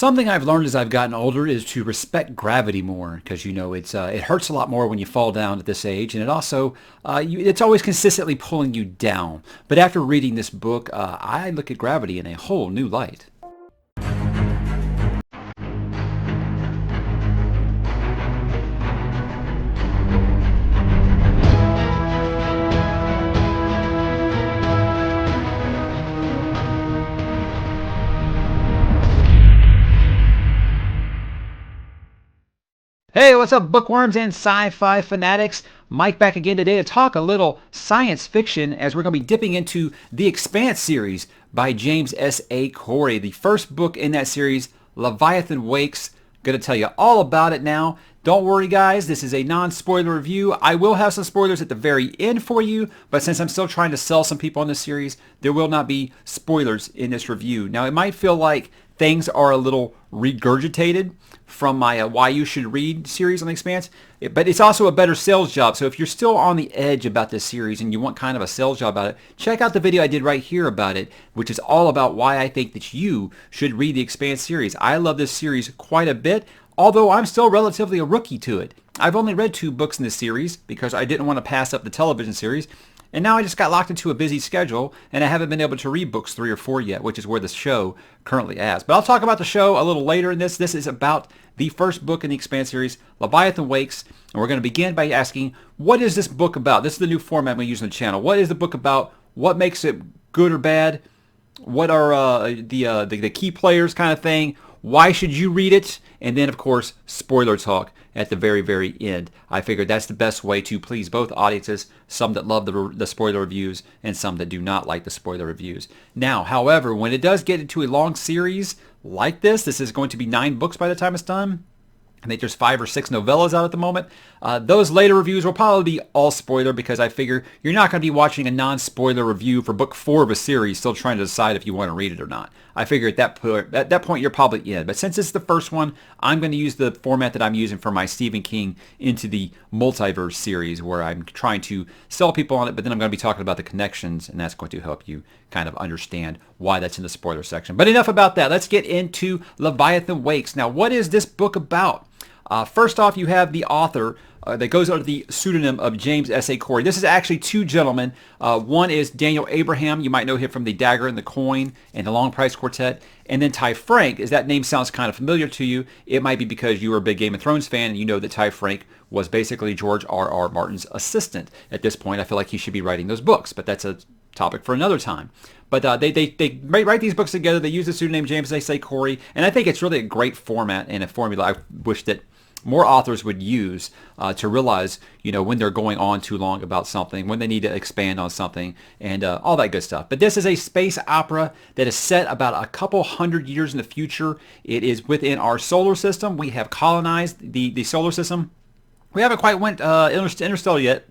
Something I've learned as I've gotten older is to respect gravity more because it hurts a lot more when you fall down at this age, and it also it's always consistently pulling you down. But after reading this book, I look at gravity in a whole new light. Hey, what's up, bookworms and sci-fi fanatics? Mike back again today to talk a little science fiction as we're going to be dipping into the Expanse series by James S.A. Corey. The first book in that series, Leviathan Wakes. Going to tell you all about it now. Don't worry, guys. This is a non-spoiler review. I will have some spoilers at the very end for you, but since I'm still trying to sell some people on this series, there will not be spoilers in this review. Now, it might feel like things are a little regurgitated from my Why You Should Read series on The Expanse, but it's also a better sales job. So if you're still on the edge about this series and you want kind of a sales job about it, check out the video I did right here about it, which is all about why I think that you should read the Expanse series. I love this series quite a bit, although I'm still relatively a rookie to it. I've only read 2 books in this series because I didn't want to pass up the television series. And now I just got locked into a busy schedule, and I haven't been able to read books 3 or 4 yet, which is where the show currently is. But I'll talk about the show a little later in this. This is about the first book in the Expanse series, Leviathan Wakes, and we're going to begin by asking, what is this book about? This is the new format we use on the channel. What is the book about? What makes it good or bad? What are the key players kind of thing? Why should you read it? And then, of course, spoiler talk at the very, very end. I figured that's the best way to please both audiences, some that love the spoiler reviews and some that do not like the spoiler reviews. Now, however, when it does get into a long series like this is going to be 9 books by the time it's done. I think there's 5 or 6 novellas out at the moment. Those later reviews will probably be all spoiler because I figure you're not going to be watching a non-spoiler review for book 4 of a series still trying to decide if you want to read it or not. I figure at that point you're probably in. But since it's the first one, I'm going to use the format that I'm using for my Stephen King Into the Multiverse series where I'm trying to sell people on it, but then I'm going to be talking about the connections, and that's going to help you kind of understand why that's in the spoiler section. But enough about that. Let's get into Leviathan Wakes. Now, what is this book about? First off, you have the author that goes under the pseudonym of James S.A. Corey. This is actually 2 gentlemen. One is Daniel Abraham. You might know him from The Dagger and the Coin and The Long Price Quartet. And then Ty Frank, as that name sounds kind of familiar to you, it might be because you were a big Game of Thrones fan and you know that Ty Frank was basically George R.R. Martin's assistant. At this point, I feel like he should be writing those books, but that's a topic for another time. But they write these books together. They use the pseudonym James S.A. Corey, and I think it's really a great format and a formula I wish that more authors would use to realize, when they're going on too long about something, when they need to expand on something, and all that good stuff. But this is a space opera that is set about a couple hundred years in the future. It is within our solar system. We have colonized the solar system. We haven't quite went interstellar yet,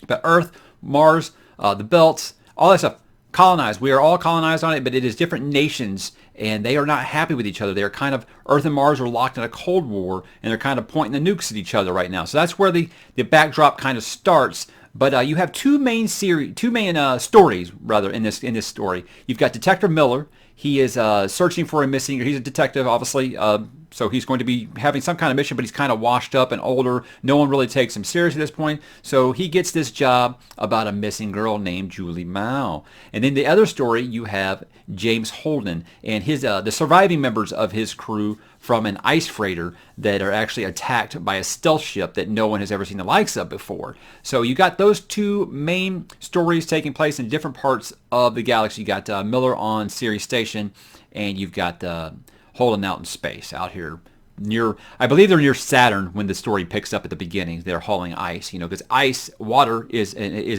but Earth, Mars, the belts, all that stuff, colonized. We are all colonized on it, but it is different nations, and they are not happy with each other. They are kind of, Earth and Mars are locked in a Cold War, and they're kind of pointing the nukes at each other right now. So that's where the backdrop kind of starts. But you have two main stories rather in this story. You've got Detective Miller. He is searching for a missing. He's a detective, obviously. So he's going to be having some kind of mission, but he's kind of washed up and older. No one really takes him seriously at this point. So he gets this job about a missing girl named Julie Mao. And then the other story, you have James Holden and his the surviving members of his crew from an ice freighter that are actually attacked by a stealth ship that no one has ever seen the likes of before. So you got those 2 main stories taking place in different parts of the galaxy. You got Miller on Ceres Station, and you've got Holden out in space, out here near, I believe they're near Saturn when the story picks up at the beginning. They're hauling ice, because water is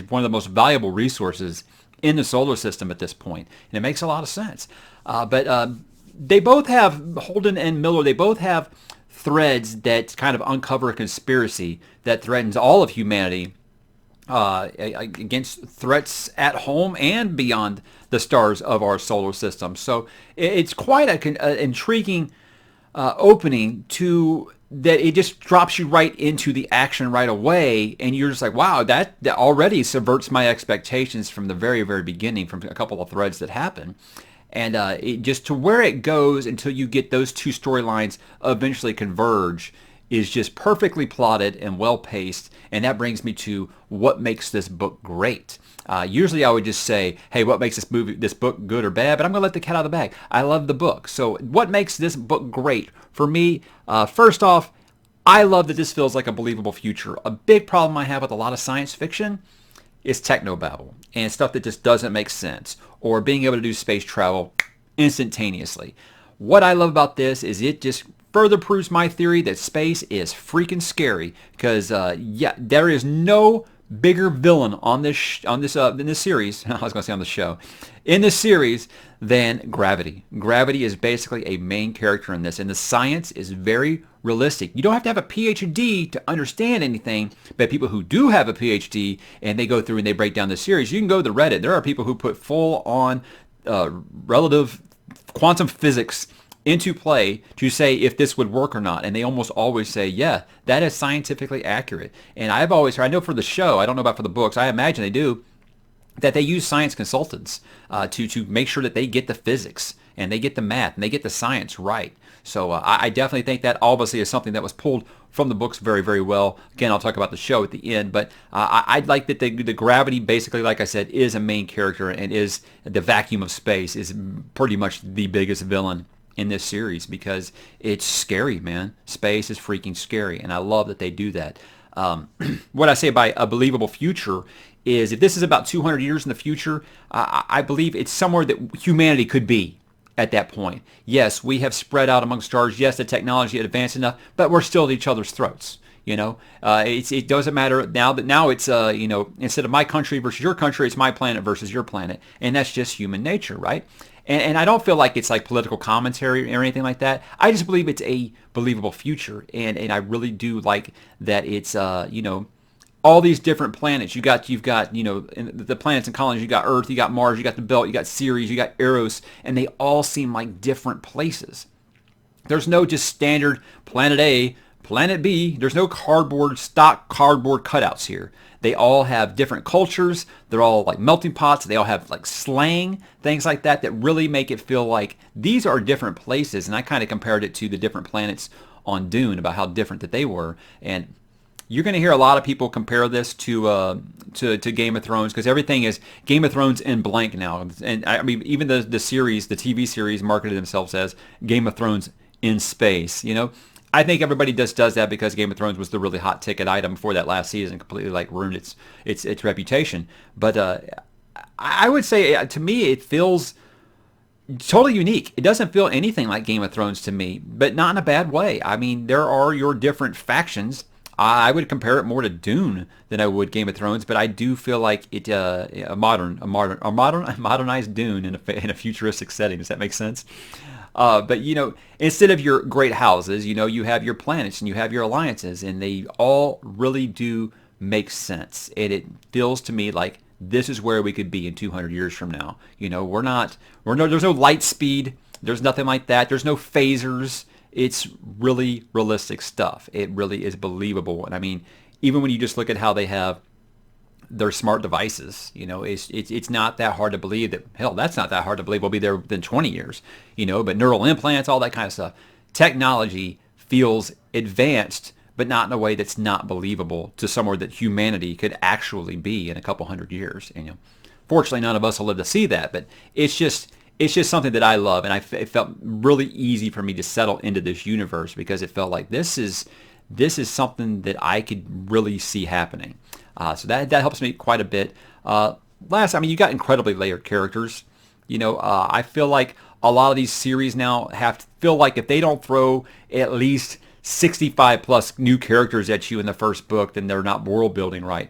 one of the most valuable resources in the solar system at this point, and it makes a lot of sense. But they both have, Holden and Miller, they both have threads that kind of uncover a conspiracy that threatens all of humanity against threats at home and beyond the stars of our solar system. So it's quite an intriguing opening to that. It just drops you right into the action right away, and you're just like, wow, that already subverts my expectations from the very, very beginning, from a couple of threads that happen. And it just to where it goes until you get those two storylines eventually converge is just perfectly plotted and well paced. And that brings me to what makes this book great. Usually I would just say, hey, what makes this book good or bad? But I'm going to let the cat out of the bag. I love the book. So what makes this book great? For me, first off, I love that this feels like a believable future. A big problem I have with a lot of science fiction is technobabble and stuff that just doesn't make sense, or being able to do space travel instantaneously. What I love about this is it just further proves my theory that space is freaking scary, because yeah, there is no bigger villain on this in this series. I was going to say on the show, in this series, than gravity. Gravity is basically a main character in this, and the science is very realistic. You don't have to have a PhD to understand anything, but people who do have a PhD and they go through and they break down the series, you can go to Reddit. There are people who put full on relative quantum physics into play to say if this would work or not, and they almost always say, yeah, that is scientifically accurate. And I've always heard, I know for the show, I don't know about for the books, I imagine they do, that they use science consultants to make sure that they get the physics and they get the math and they get the science right. So I definitely think that obviously is something that was pulled from the books very, very well. Again, I'll talk about the show at the end, but I like that the gravity, basically, like I said, is a main character and is the vacuum of space is pretty much the biggest villain in this series, because it's scary, man. Space is freaking scary, and I love that they do that. What I say by a believable future is if this is about 200 years in the future, I believe it's somewhere that humanity could be at that point. Yes, we have spread out among stars. Yes, the technology advanced enough, but we're still at each other's throats. You know, it doesn't matter now that it's you know, instead of my country versus your country, it's my planet versus your planet, and that's just human nature, right? And I don't feel like it's like political commentary or anything like that. I just believe it's a believable future, and I really do like that it's you know, all these different planets. You've got you know, the planets and colonies. You got Earth, you got Mars, you got the Belt, you got Ceres, you got Eros, and they all seem like different places. There's no just standard planet A, planet B. There's no stock cardboard cutouts here. They all have different cultures. They're all like melting pots. They all have like slang, things like that really make it feel like these are different places. And I kind of compared it to the different planets on Dune about how different that they were. And you're going to hear a lot of people compare this to Game of Thrones, because everything is Game of Thrones in blank now. And I mean, even the series, the TV series marketed themselves as Game of Thrones in space, you know. I think everybody does that because Game of Thrones was the really hot ticket item for that last season, completely like ruined its reputation. But I would say to me it feels totally unique. It doesn't feel anything like Game of Thrones to me, but not in a bad way. I mean, there are your different factions. I would compare it more to Dune than I would Game of Thrones, but I do feel like it a modernized Dune in a futuristic setting. Does that make sense? But, you know, instead of your great houses, you know, you have your planets and you have your alliances, and they all really do make sense. And it feels to me like this is where we could be in 200 years from now. You know, there's no light speed. There's nothing like that. There's no phasers. It's really realistic stuff. It really is believable. And I mean, even when you just look at how they have their smart devices, you know, it's not that hard to believe that, hell, that's not that hard to believe we'll be there within 20 years, you know, but neural implants, all that kind of stuff. Technology feels advanced, but not in a way that's not believable to somewhere that humanity could actually be in a couple hundred years. And, you know, fortunately, none of us will live to see that, but it's just something that I love. And it felt really easy for me to settle into this universe, because it felt like this is something that I could really see happening. So that helps me quite a bit. Last, I mean, you got incredibly layered characters. You know, I feel like a lot of these series now feel like if they don't throw at least 65 plus new characters at you in the first book, then they're not world building right.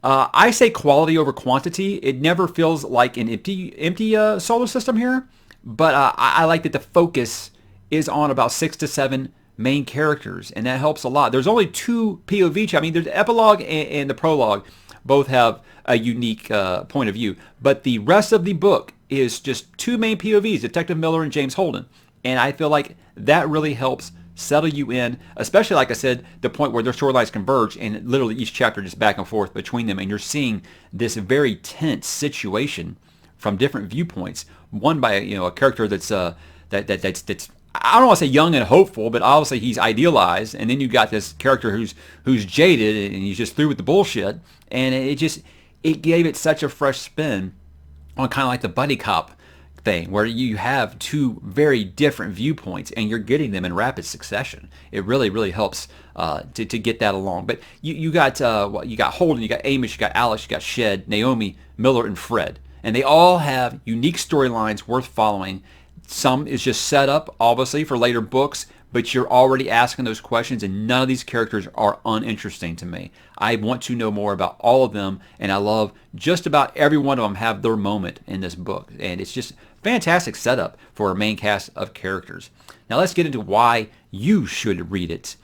I say quality over quantity. It never feels like an empty solar system here, but I like that the focus is on about 6 to 7 main characters, and that helps a lot. There's only 2 POV. I mean, there's the epilogue and the prologue both have a unique point of view, but the rest of the book is just 2 main POVs, Detective Miller and James Holden, and I feel like that really helps settle you in, especially, like I said, the point where their storylines converge, and literally each chapter just back and forth between them, and you're seeing this very tense situation from different viewpoints. One by a character that's that's I don't want to say young and hopeful, but obviously he's idealized, and then you got this character who's jaded and he's just through with the bullshit, and it gave it such a fresh spin on kind of like the buddy cop thing, where you have two very different viewpoints and you're getting them in rapid succession. It really helps to get that along. But you got you got Holden, you got Amos, you got Alex, you got Shed, Naomi, Miller, and Fred, and they all have unique storylines worth following. Some is just set up, obviously, for later books, but you're already asking those questions, and none of these characters are uninteresting to me. I want to know more about all of them, and I love just about every one of them have their moment in this book, and it's just fantastic setup for a main cast of characters. Now let's get into why you should read it.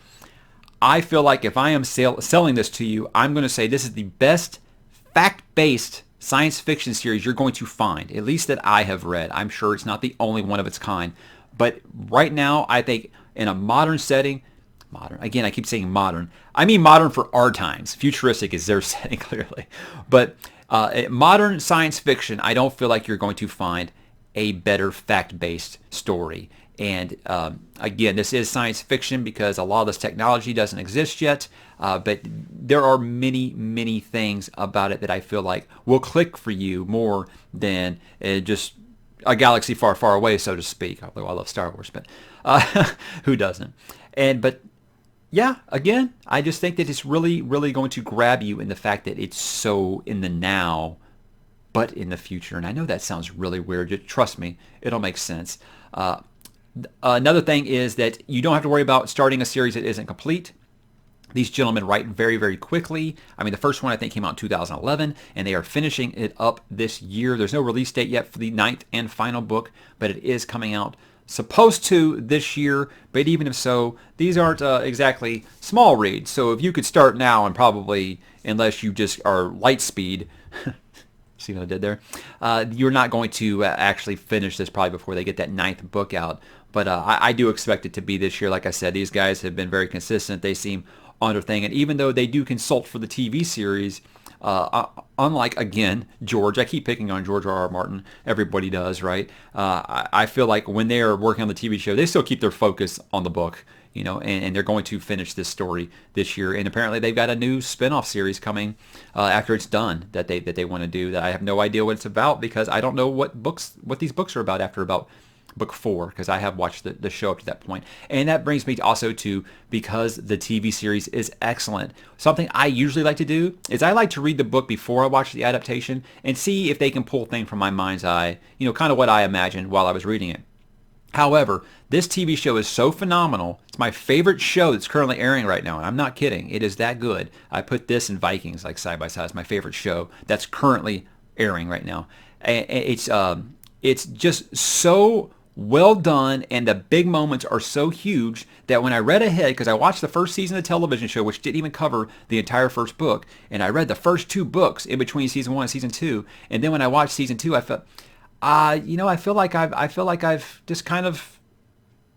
I feel like if I am selling this to you, I'm going to say this is the best fact-based science fiction series you're going to find, at least that I have read. I'm sure it's not the only one of its kind, but right now I think in a modern setting, again I keep saying modern, I mean modern for our times, futuristic is their setting clearly, but modern science fiction, I don't feel like you're going to find a better fact-based story. And again, this is science fiction because a lot of this technology doesn't exist yet, but there are many things about it that I feel like will click for you more than just a galaxy far away, so to speak. Although I love Star Wars, but who doesn't? But yeah, again, I just think that it's really going to grab you in the fact that it's so in the now, but in the future. And I know that sounds really weird. Just trust me, it'll make sense. Another thing is that you don't have to worry about starting a series that isn't complete. These gentlemen write very quickly. I mean, the first one I think came out in 2011, and they are finishing it up this year. There's no release date yet for the 9th and final book, but it is coming out supposed to this year. But even if so, these aren't exactly small reads. So if you could start now and probably, unless you just are light speed, see what I did there? You're not going to actually finish this probably before they get that 9th book out. But I do expect it to be this year. Like I said, these guys have been very consistent. They seem on their thing. And even though they do consult for the TV series, unlike, again, George, I keep picking on George R.R. Martin. Everybody does, right? I feel like when they are working on the TV show, they still keep their focus on the book. And they're going to finish this story this year. And apparently they've got a new spin-off series coming after it's done that they want to do that I have no idea what it's about because I don't know what these books are about after about book 4 because I have watched the show up to that point. And that brings me also to, because the TV series is excellent, something I usually like to do is I like to read the book before I watch the adaptation and see if they can pull things from my mind's eye, kind of what I imagined while I was reading it. However, this TV show is so phenomenal. It's my favorite show that's currently airing right now, and I'm not kidding. It is that good. I put this and Vikings like side by side as my favorite show that's currently airing right now. It's just so well done, and the big moments are so huge that when I read ahead, because I watched the first season of the television show, which didn't even cover the entire first book, and I read the first 2 books in between season 1 and season 2, and then when I watched season 2, I felt, I feel like I've just kind of,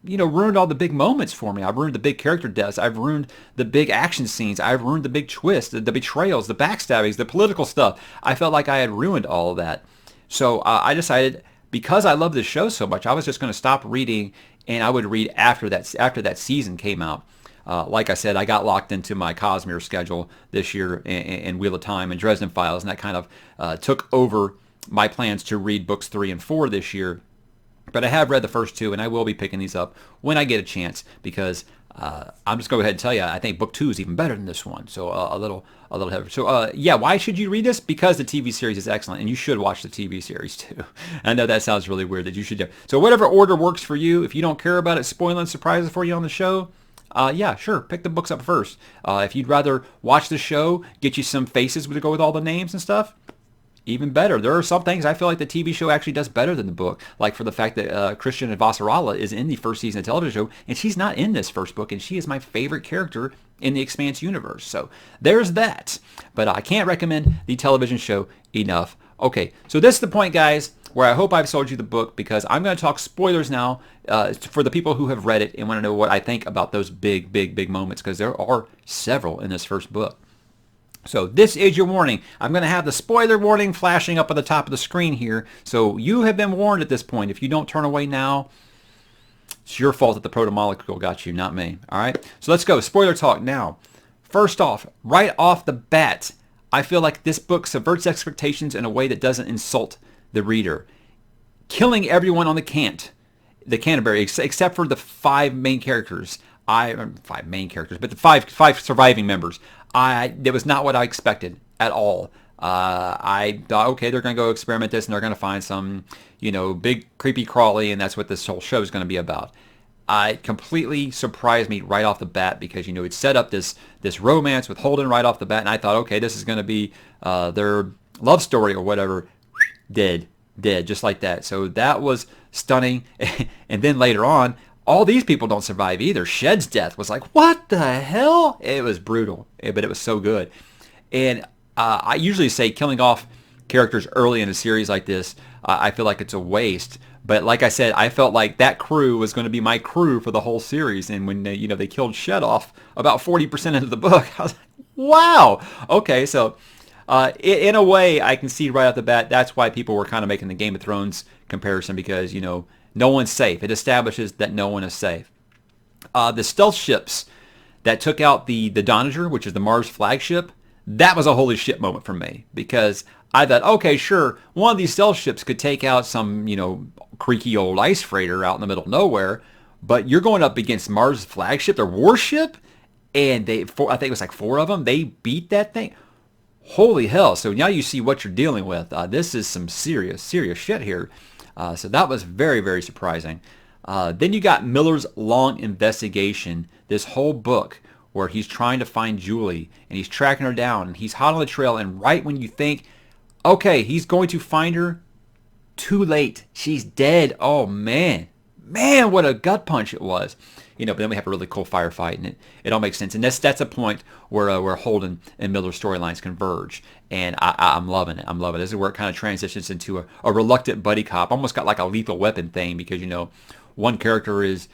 ruined all the big moments for me. I've ruined the big character deaths. I've ruined the big action scenes. I've ruined the big twists, the betrayals, the backstabbings, the political stuff. I felt like I had ruined all of that. So I decided, because I love this show so much, I was just going to stop reading, and I would read after that season came out. Like I said, I got locked into my Cosmere schedule this year and Wheel of Time and Dresden Files, and that kind of took over my plans to read books 3 and 4 this year. But I have read the first 2, and I will be picking these up when I get a chance, because I'm just going to go ahead and tell you, I think book 2 is even better than this one. So a little heavier. So yeah, why should you read this? Because the TV series is excellent, and you should watch the TV series too. I know that sounds really weird that you should do. So whatever order works for you. If you don't care about it spoiling surprises for you on the show, yeah, sure, pick the books up first. If you'd rather watch the show, get you some faces to go with all the names and stuff, even better. There are some things I feel like the TV show actually does better than the book, like for the fact that Christian Vassarala is in the first season of the television show, and she's not in this first book, and she is my favorite character in the Expanse universe. So there's that. But I can't recommend the television show enough. Okay, so this is the point, guys, where I hope I've sold you the book, because I'm going to talk spoilers now for the people who have read it and want to know what I think about those big moments, because there are several in this first book. So this is your warning. I'm going to have the spoiler warning flashing up at the top of the screen here. So you have been warned at this point. If you don't turn away now, it's your fault that the proto-molecule got you, not me. All right? So let's go. Spoiler talk now. First off, right off the bat, I feel like this book subverts expectations in a way that doesn't insult the reader. Killing everyone on the Canterbury, except for the five main characters. Five main characters, but the five surviving members. That was not what I expected at all. I thought, okay, they're going to go experiment this, and they're going to find some, big creepy crawly, and that's what this whole show is going to be about. It completely surprised me right off the bat because it set up this romance with Holden right off the bat, and I thought, okay, this is going to be their love story or whatever. Dead, just like that. So that was stunning. And then later on, all these people don't survive either. Shed's death was like, what the hell? It was brutal, but it was so good. And I usually say killing off characters early in a series like this, I feel like it's a waste. But like I said, I felt like that crew was going to be my crew for the whole series. And when they killed Shed off about 40% into the book, I was like, wow. Okay, so in a way, I can see right off the bat that's why people were kind of making the Game of Thrones comparison because no one's safe. It establishes that no one is safe. The stealth ships that took out the Donager, which is the Mars flagship, that was a holy shit moment for me because I thought, okay, sure, one of these stealth ships could take out some, creaky old ice freighter out in the middle of nowhere, but you're going up against Mars flagship, their warship, and I think it was like 4 of them. They beat that thing. Holy hell. So now you see what you're dealing with. This is some serious shit here. So that was very, very surprising. Then you got Miller's long investigation, this whole book where he's trying to find Julie and he's tracking her down and he's hot on the trail, and right when you think, okay, he's going to find her, too late. She's dead. Oh, man. Man, what a gut punch it was. But then we have a really cool firefight, and it all makes sense. And that's a point where Holden and Miller's storylines converge, and I'm loving it. I'm loving it. This is where it kind of transitions into a reluctant buddy cop, almost got like a Lethal Weapon thing, because one character is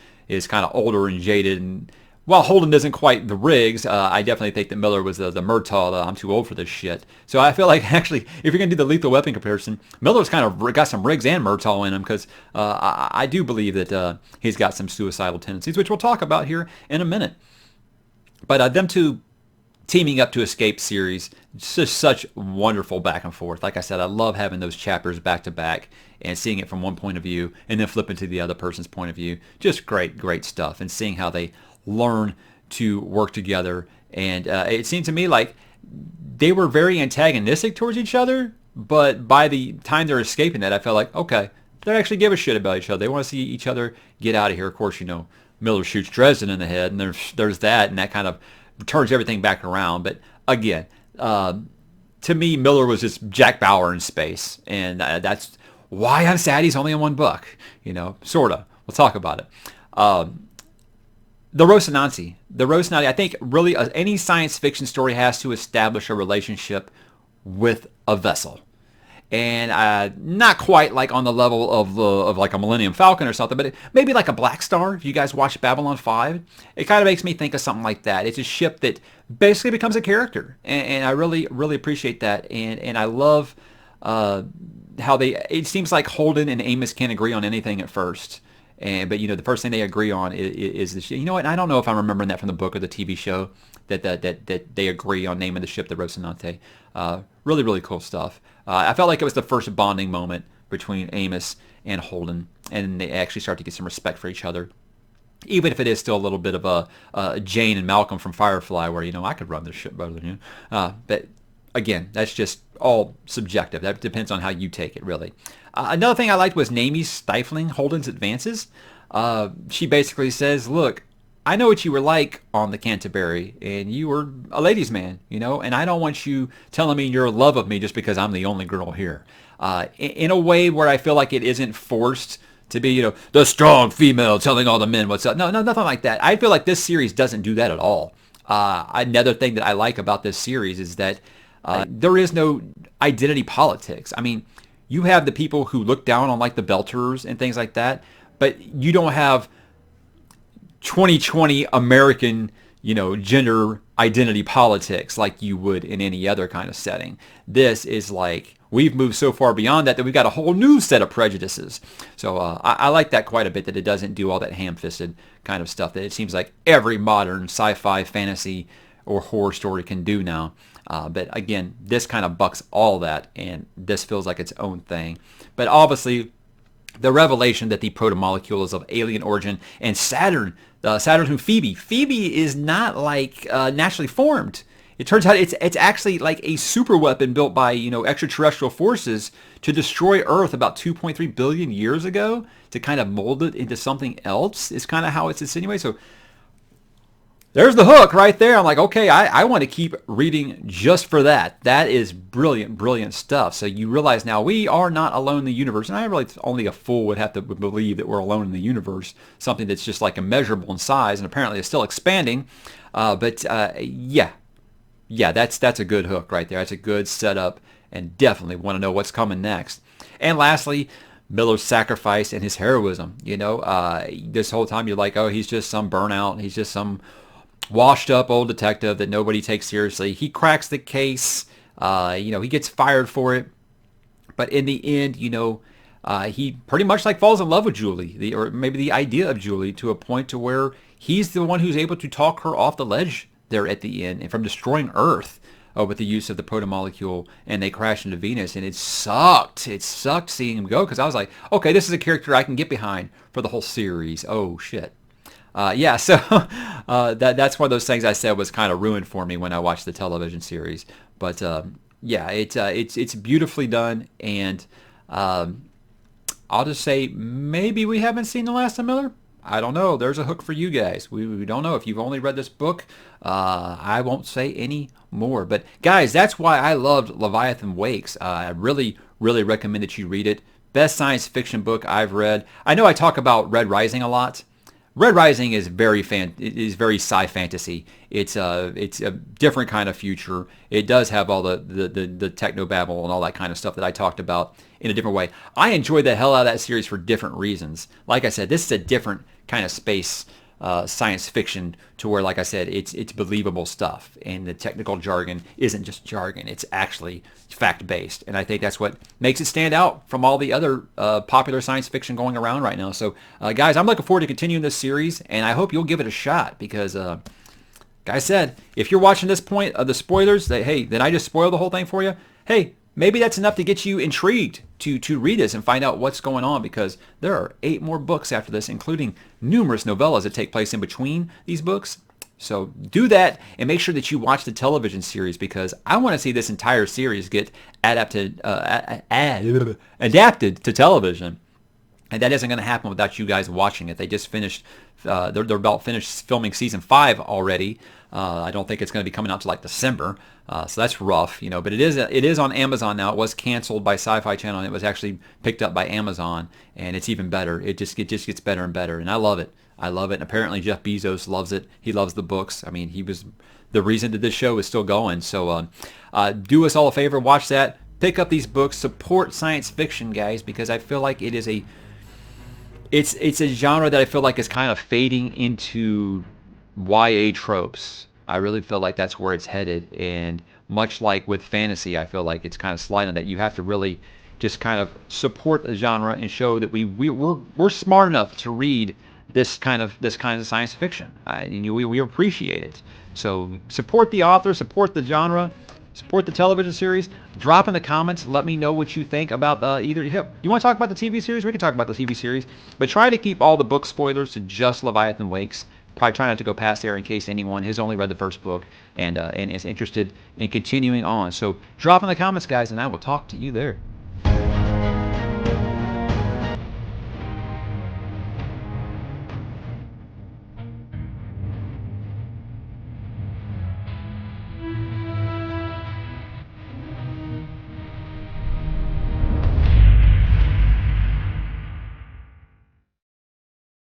kind of older and jaded, and while Holden isn't quite the Riggs, I definitely think that Miller was the Murtaugh. I'm too old for this shit. So I feel like actually, if you're gonna do the Lethal Weapon comparison, Miller's kind of got some Riggs and Murtaugh in him because I do believe that he's got some suicidal tendencies, which we'll talk about here in a minute. But them two teaming up to escape series, just such wonderful back and forth. Like I said, I love having those chapters back to back and seeing it from one point of view and then flipping to the other person's point of view. Just great stuff, and seeing how they learn to work together. And it seemed to me like they were very antagonistic towards each other, but by the time they're escaping that, I felt like, okay, they actually give a shit about each other. They want to see each other get out of here. Of course, Miller shoots Dresden in the head, and there's that, and that kind of turns everything back around. But again, to me, Miller was just Jack Bauer in space, and that's why I'm sad he's only in one book, sort of. We'll talk about it. The Rocinante, I think really any science fiction story has to establish a relationship with a vessel. And not quite like on the level of like a Millennium Falcon or something, but maybe like a Black Star. If you guys watch Babylon 5, it kind of makes me think of something like that. It's a ship that basically becomes a character, and I really appreciate that. And I love how it seems like Holden and Amos can't agree on anything at first. But the first thing they agree on is the ship. And I don't know if I'm remembering that from the book or the TV show that they agree on naming the ship the Rocinante. Really cool stuff. I felt like it was the first bonding moment between Amos and Holden, and they actually start to get some respect for each other. Even if it is still a little bit of a Jane and Malcolm from Firefly, where I could run this ship better than you. But again, that's just all subjective. That depends on how you take it, really. Another thing I liked was Namie stifling Holden's advances. She basically says, look, I know what you were like on the Canterbury, and you were a ladies' man, and I don't want you telling me your love of me just because I'm the only girl here. In a way where I feel like it isn't forced to be, the strong female telling all the men what's up. No, nothing like that. I feel like this series doesn't do that at all. Another thing that I like about this series is that there is no identity politics. I mean, you have the people who look down on like the Belters and things like that, but you don't have 2020 American, gender identity politics like you would in any other kind of setting. This is like we've moved so far beyond that we've got a whole new set of prejudices. So I like that quite a bit, that it doesn't do all that ham-fisted kind of stuff that it seems like every modern sci-fi, fantasy, or horror story can do now. But again, this kind of bucks all that, and this feels like its own thing. But obviously, the revelation that the protomolecule is of alien origin, and Saturn who Phoebe is not like naturally formed. It turns out it's actually like a super weapon built by extraterrestrial forces to destroy Earth about 2.3 billion years ago to kind of mold it into something else. Is kind of how it's insinuated. So there's the hook right there. I'm like, okay, I want to keep reading just for that. That is brilliant, brilliant stuff. So you realize now we are not alone in the universe. And I realize only a fool would have to believe that we're alone in the universe, something that's just like immeasurable in size and apparently is still expanding. Yeah, that's a good hook right there. That's a good setup, and definitely want to know what's coming next. And lastly, Miller's sacrifice and his heroism. This whole time you're like, oh, he's just some burnout. He's just some washed up old detective that nobody takes seriously. He cracks the case. He gets fired for it. But in the end, he pretty much like falls in love with Julie, or maybe the idea of Julie, to a point to where he's the one who's able to talk her off the ledge there at the end and from destroying Earth with the use of the protomolecule, and they crash into Venus. And it sucked. It sucked seeing him go, because I was like, okay, this is a character I can get behind for the whole series. Oh, shit. So that's one of those things I said was kind of ruined for me when I watched the television series. But it's beautifully done, and I'll just say maybe we haven't seen the last of Miller. I don't know. There's a hook for you guys. We don't know. If you've only read this book, I won't say any more. But guys, that's why I loved Leviathan Wakes. I really, really recommend that you read it. Best science fiction book I've read. I know I talk about Red Rising a lot. Red Rising is very sci fantasy. It's a different kind of future. It does have all the technobabble and all that kind of stuff that I talked about in a different way. I enjoyed the hell out of that series for different reasons. Like I said, this is a different kind of space science fiction, to where, like I said, it's believable stuff, and the technical jargon isn't just jargon. It's actually fact-based, and I think that's what makes it stand out from all the other popular science fiction going around right now. So guys, I'm looking forward to continuing this series, and I hope you'll give it a shot, because like I said, if you're watching this point of the spoilers, then I just spoiled the whole thing for you. Hey, maybe that's enough to get you intrigued to read this and find out what's going on, because there are 8 more books after this, including numerous novellas that take place in between these books. So do that, and make sure that you watch the television series, because I want to see this entire series get adapted to television. And that isn't going to happen without you guys watching it. They just finished, they're about finished filming season 5 already. I don't think it's going to be coming out to like December. So that's rough, but it is on Amazon now. It was canceled by Sci-Fi Channel, and it was actually picked up by Amazon, and it's even better. It just gets better and better, and I love it. And apparently Jeff Bezos loves it. He loves the books. I mean, he was the reason that this show is still going. So do us all a favor, watch that, pick up these books, support science fiction, guys, because I feel like it is it's a genre that I feel like is kind of fading into YA tropes. I really feel like that's where it's headed, and much like with fantasy, I feel like it's kind of sliding that you have to really just kind of support the genre and show that we're smart enough to read this kind of science fiction. We appreciate it. So support the author, support the genre, support the television series. Drop in the comments. Let me know what you think about either. You want to talk about the TV series? We can talk about the TV series, but try to keep all the book spoilers to just Leviathan Wakes. Probably try not to go past there in case anyone has only read the first book and is interested in continuing on. So drop in the comments, guys, and I will talk to you there.